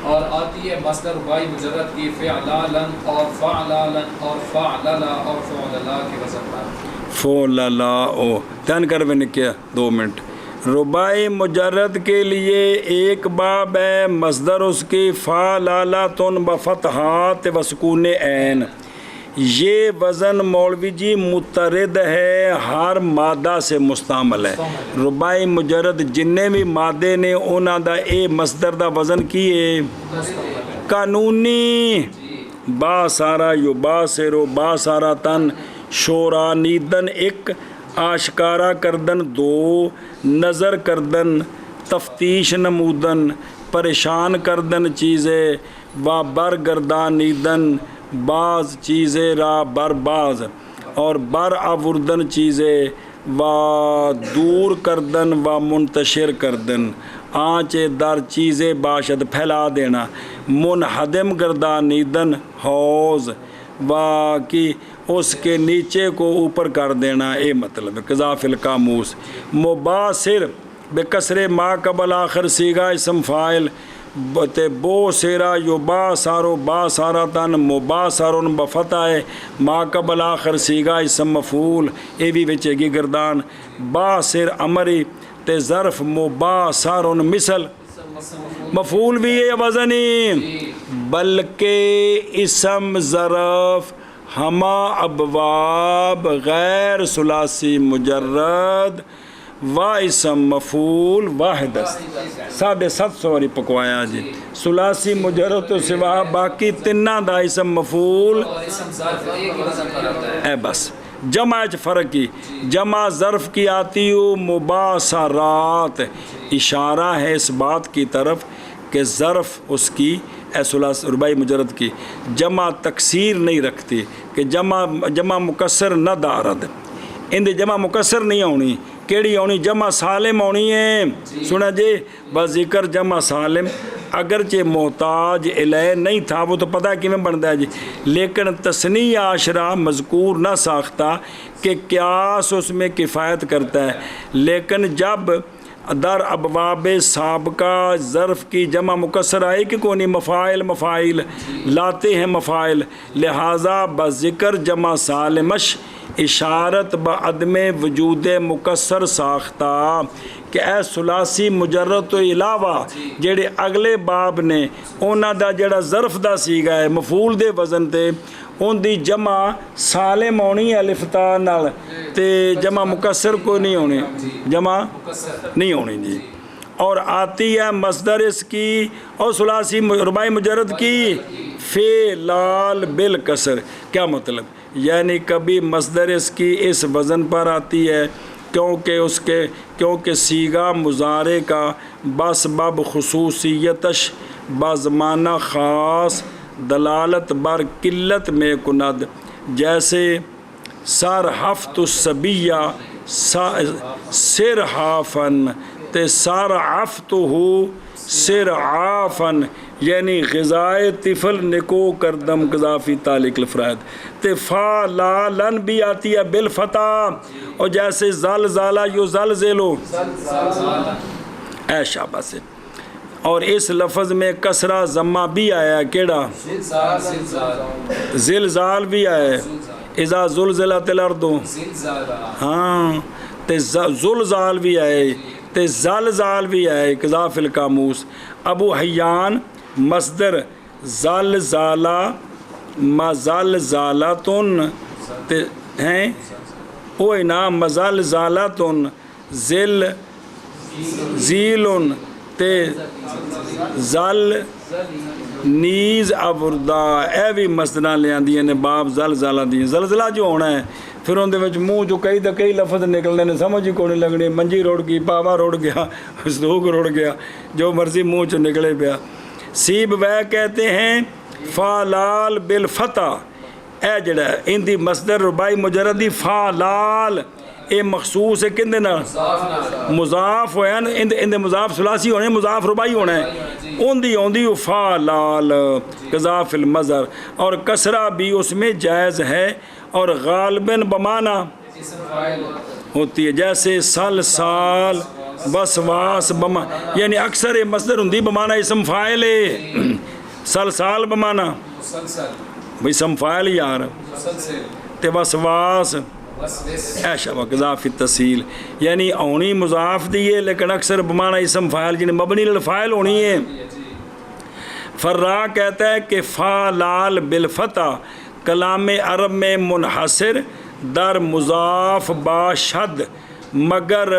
اور آتی ہے مصدر رباعی مجرد کی فعلالن اور فعلالن اور فعللا اور فعللا کے وزن پر فعللا او دھیان کر میں نے کیا 2 منٹ رباعی مجرد کے لیے ایک باب ہے مصدر اس کی فعلالتن بفتحات و سکون عین یہ وزن مولوی جی مترد ہے ہر مادہ سے مستعمل ہے رباعی مجرد جننے بھی مادے نے انہاں دا اے مصدر دا وزن کی ہے قانونی با سارا یو با سیرو با سارا تن شورا نیدن ایک آشکارا کردن دو نظر کردن تفتیش نمودن پریشان کردن چیزیں و برگردانیدن بعض چیزیں را برباز اور بر آوردن چیزیں و دور کردن و منتشر کردن آنچ در چیزیں باشد پھیلا دینا منہدم گردانیدن حوض و کی اس کے نیچے کو اوپر کر دینا اے مطلب قذاف القاموس مباصر بکسر ما قبل آخر سیگا اسم فائل بو سیرا یو با سارو با سارا تن مبا سارون بفتح ما قبل آخر سیگا اسم مفعول اے بھی بچے گی گردان با سر امری تے ظرف مبا سارون مثل مفعول بھی ہے وزنی بلکہ اسم ظرف ہما ابواب غیر ثلاثی مجرد و اسم مفعول واحد است 750 والی پکوایا جی ثلاثی مجرد تو سوا باقی تنہ دا اسم مفعول اے بس جمع فرق کی جمع ظرف کی آتی ہو مباصرات اشارہ ہے اس بات کی طرف کہ ظرف اس کی ثلاثی رباعی مجرد کی جمع تکسیر نہیں رکھتی کہ جمع مکسر نہ دارد اندے جمع مکسر نہیں ہونی کیڑی ہونی جمع سالم ہونی ہے سنا جی بس ذکر جمع سالم اگرچہ محتاج الیہ نہیں تھا وہ تو پتہ کہ میں بنتا ہے جی لیکن تثنیہ عشرہ مذکور نہ ساختہ کہ قیاس اس میں کفایت کرتا ہے لیکن جب در ابواب سابقہ ظرف کی جمع مکسر آئی کہ کونی مفاعل لاتے ہیں مفاعل لہٰذا بذکر جمع سالمش اشارت بعدم وجود مکسر ساختہ کہ اے ثلاثی مجرد تو علاوہ جڑے اگلے باب نے اونا دا جڑا ظرف دا سیگا ہے مفعول دے وزن تے ان دی جمع سالم ہونی الف تا نال تے جمع مکسر کو نہیں ہونی جمع نہیں ہونی جی اور آتی ہے مصدر اس کی اور ثلاثی رباعی مجرد کی فعلال بالکسر کیا مطلب یعنی کبھی مصدر اس کی اس وزن پر آتی ہے کیونکہ سیگا مضارع کا بسبب خصوصیتش بزمانہ خاص دلالت بر قلت میں کند جیسے سرحفت الصبیہ سرحافن تے سرعفتہ سرعافن یعنی غذائے طفل نکو کردم قذافی تعلق الفرائد تے فالالن بھی آتی ہے بالفتح اور جیسے زلزالہ یو زلزلو اے شابہ سے اور اس لفظ میں کسرہ ضمہ بھی آیا کیڑا زلزال بھی آیا اذا زلزلت الارض ہاں تے زلزال بھی آئے تے زلزال بھی آئے قذاف القاموس ابو حیان مصدر زلزالہ مزلزالتن تے ہیں اوہ نا مزلزالتن زیلن تے زل نیز آوردہ اے بھی مصدرہ لے آندی ہیں باب زلزالہ دی زلزلہ جو ہونا ہے پھر ان دے وچ منہ جو کئی لفظ نکلنے نے سمجھ ہی کو نہیں لگنی منجی روڑ گئی پاوا روڑ گیا سدوگ روڑ گیا جو مرضی منہ چو نکلے پیا سیب وہ کہتے ہیں فالال بالفتح اے جڑا ان دی مصدر رباعی مجردی فالال اے مخصوص ہے کن دینا مضاف ہویا نا ان دے مضاف ثلاثی ہونے مضاف رباعی ہونا ہے ان دی فالال قذاف المظہر اور کسرہ بھی اس میں جائز ہے اور غالباً بمانا ہوتی ہے جیسے سلسال وسواس بما یعنی اکثر مصدر ہندی بمانا اسم فاعل ہے سلسال بمانا بھئی اسم فاعل یار تے وسواس ایشا وقضاف التسہیل یعنی اونی مضاف دیئے لیکن اکثر بمانا اسم فاعل جنہیں مبنی للفاعل ہونی ہے فرا کہتا ہے کہ فالال بالفتح کلام عرب میں منحصر در مضاف باشد مگر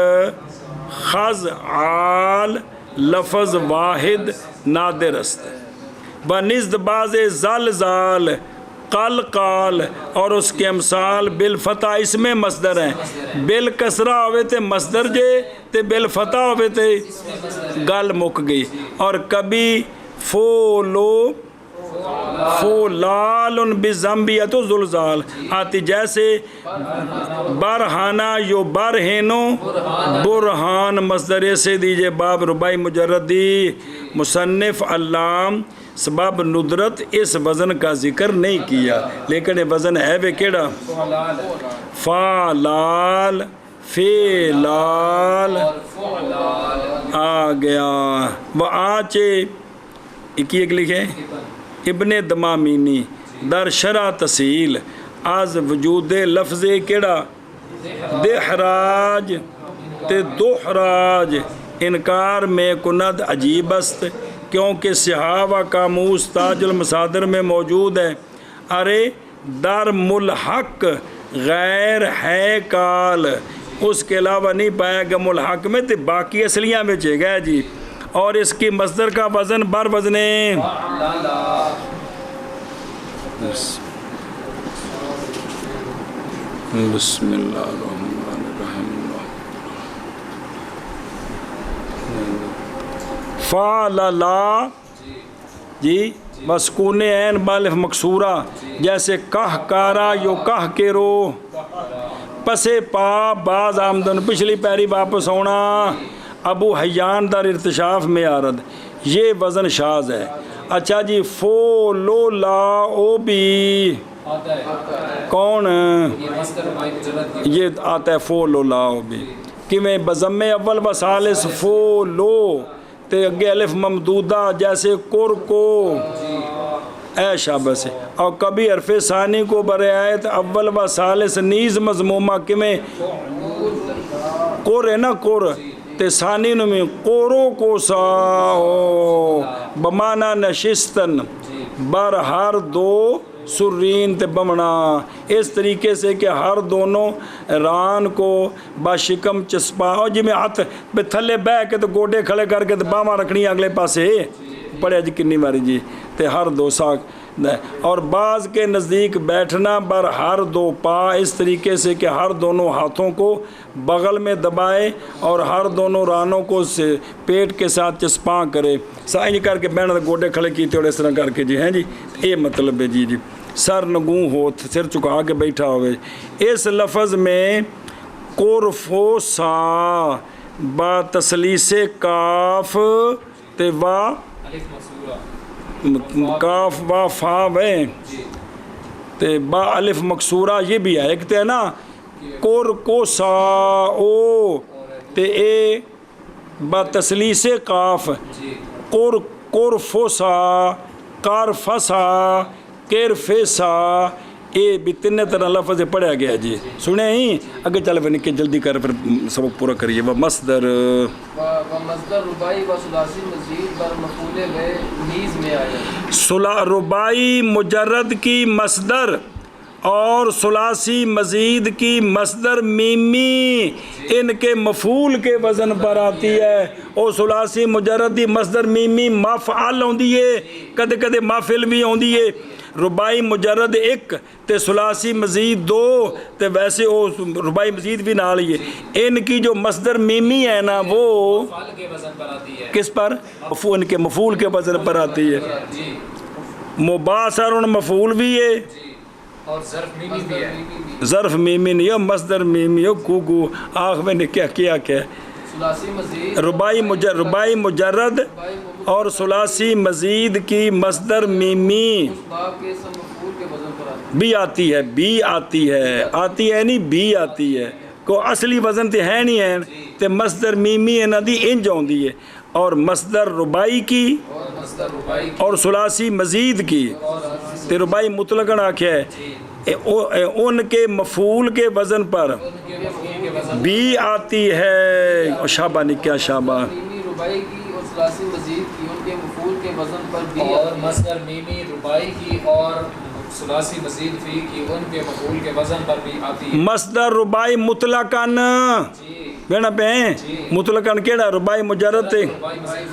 خز عال لفظ واحد نادر است و نزد باز زلزال قل قال اور اس کے امثال بالفتح اس میں مصدر ہیں بالکسرہ ہوئے تے مصدر جے تے بالفتح ہوئے تے گل مک گئی اور کبھی فولو فولال بزمبیہ تو زلزال آتی جیسے برہانہ یو برہنو برہان مصدر سے دیجئے باب ربائی مجردی مصنف علام سبب ندرت اس وزن کا ذکر نہیں کیا لیکن یہ وزن ہے وہ کیڑا فالال فیلال آ گیا وہ آچے ایک لکھے ابن دمامینی در شرح تسہیل از وجود لفظ کیڑا دہراج تے دوحراج انکار میں کند عجیب است کیونکہ صحاب و قاموس تاج المصادر میں موجود ہے ارے در ملحق غیر ہے کال اس کے علاوہ نہیں پایا گا ملحق میں تے باقی اصلیاں میں چے گئے جی اور اس کی مصدر کا وزن بر وزنے بسم اللہ الرحمن الرحیم فعللا جی مسکون عین بالف مکسورہ جیسے کہہ کارا یو کہہ کے رو پسے پا باز آمدن پچھلی پیری واپس ہونا ابو حیان در ارتشاف میں آرد یہ وزن شاذ ہے اچھا جی فو لو لا او بی کون یہ آتا ہے فو لو لا او بی کہ میں بضم اول و ثالث فو لو تے اگے الف ممدودہ جیسے کر کو اے شابس ہے اور کبھی حرف ثانی کو برے آیت اول و ثالث نیز مضمومہ کہ میں کور ہے نا کور تے ثانی میں قورو کو ساو بمانا نشستن بر ہر دو سرین تے بمنا اس طریقے سے کہ ہر دونوں ران کو باشکم چسپا اور جی میں ہاتھ پہ تھلے بہ کے تو گوڈے کھڑے کر کے تو باما رکھنی اگلے پاسے پڑھے جی کنی ماری جی تے ہر دو ساک اور بعض کے نزدیک بیٹھنا بر ہر دو پا اس طریقے سے کہ ہر دونوں ہاتھوں کو بغل میں دبائے اور ہر دونوں رانوں کو پیٹ کے ساتھ چسپاں کرے سائیں کر کے بہن گوڈے کھڑے کیتے اور اس طرح کر کے جی ہیں جی یہ مطلب ہے جی جی سر نگوں ہو سر چکا کے بیٹھا ہوئے اس لفظ میں قرفو سا با تسلیس کاف تے وا کاف با فا وے تے با الف مکسورہ یہ بھی ہے ایک تے نا کور کو سا او تے اے با تسلیس کاف کور فوسا کار فسا کیر فیسا اے بھی تین طرح لفظ پڑھا گیا جی سنے ہی اگر چل پھر نکے جلدی کر پھر سبق پورا کریے وہ مصدر مصدر ربائی و ثلاثی مزید بر مفعول میں نیز میں آیا ربائی مجرد کی مصدر اور ثلاثی مزید کی مصدر میمی ان کے مفعول کے وزن پر آتی ہے اور ثلاثی مجردی مصدر میمی مفعل ہوندی ہے کدے کدے مافعل بھی ہوندی ہے ربائی مجرد ایک تے ثلاثی مزید دو تے ویسے وہ ربائی مزید بھی نہ لیے ان کی جو مصدر میمی ہے نا وہ کس پر ان کے مفعول کے وزن پر آتی ہے مباصر ان مفعول بھی ہے اور ظرف میمی نہیں ہے مصدر میمی ہے کوگو آخ میں نے کیا ربائی مجرد اور ثلاثی مزید کی مصدر میمی بھی آتی ہے نہیں بھی آتی ہے کو اصلی وزن تے ہے نہیں ہے تے مصدر میمی ہے نا دی انج ہوندی ہے اور مصدر ربائی کی اور ثلاثی مزید کی تے ربائی مطلقاً آکھیا ہے ان کے مفعول کے وزن پر بھی آتی ہے شابہ نے کیا شابہ ربائی کی اور ثلاثی مزید کی ان کے مفعول کے وزن پر بھی اور مصدر میمی ربائی کی اور ثلاثی مزید فی کی ان کے مفعول کے وزن پر بھی آتی ہے مصدر ربائی مطلقاً بینا پہ ہیں مطلقاً کیڑا ربائی مجرد تے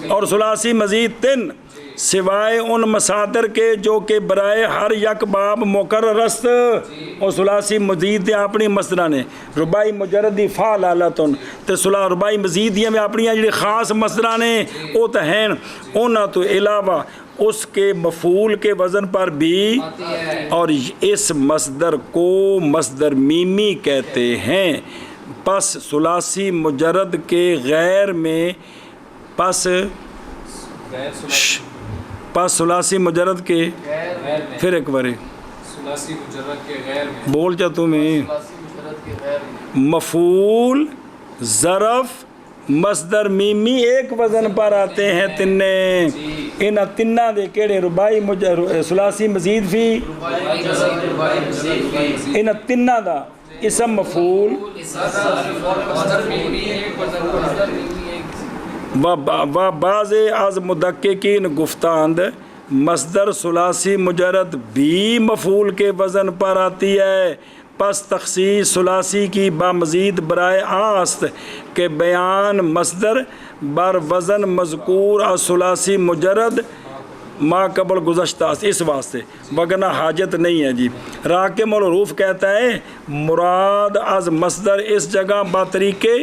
اور ثلاثی مزید تن سوائے ان مسادر کے جو کہ برائے ہر یک باب مقرر است اور ثلاثی مزید اپنی مصدر نے ربائی مجرد دی فعل علتن تے صلاح ربائی مزید میں اپنی جڑی خاص مصدر نے او تے ہیں انہاں تو علاوہ اس کے مفعول کے وزن پر بھی، اور اس مصدر کو مصدر میمی کہتے ہیں۔ پس ثلاثی مجرد کے غیر میں پس ثلاثی مجرد کے پھر ایک بار ثلاثی مجرد کے غیر میں بول جا تمہیں ثلاثی مجرد کے غیر میں مفعول ظرف مصدر میمی ایک وزن پر آتے ہیں تنے، ان تنہ دے کیڑے ربائی ثلاثی مزید فی ان تنہ دا اسم مفعول و بعض از مدققین گفتند مصدر ثلاثی مجرد بھی مفعول کے وزن پر آتی ہے، پس تخصیص ثلاثی کی بامزید برائے آست کہ بیان مصدر بر وزن مذکور اور ثلاثی مجرد ما قبل گزشتہ اس واسطے وگرنہ حاجت نہیں ہے جی۔ راکم الحروف کہتا ہے مراد از مصدر اس جگہ باطریقے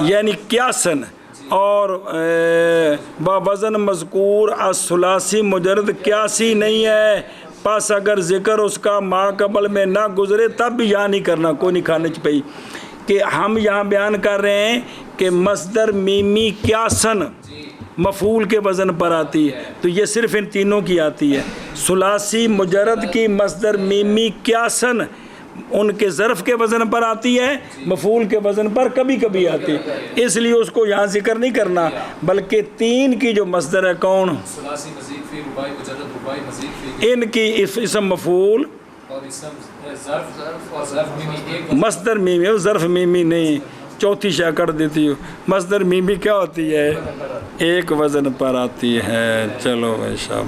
یعنی قیاسن اور با وزن مذکور از ثلاثی مجرد قیاسی نہیں ہے، پس اگر ذکر اس کا ما قبل میں نہ گزرے تب بھی یہاں نہیں کرنا، کوئی نہیں کھانے چپئی کہ ہم یہاں بیان کر رہے ہیں کہ مصدر میمی قیاسن مفعول کے وزن پر آتی ہے، تو یہ صرف ان تینوں کی آتی ہے۔ ثلاثی مجرد کی مصدر میمی قیاسن ان کے ظرف کے وزن پر آتی ہے، مفعول کے وزن پر کبھی کبھی آتی ہے، اس لیے اس کو یہاں ذکر نہیں کرنا، بلکہ تین کی جو مصدر ہے کون ثلاثی مزید فی ربائی مجرد ربائی مزید فی ان کی اسم مفعول اور اسم ظرف اور ظرف میمی ایک مصدر میمی ہو، ظرف میمی نہیں، چوتھی شے کر دیتی ہو۔ مصدر میمی کیا ہوتی ہے؟ ایک وزن پر آتی ہے۔ چلو بھائی شاہ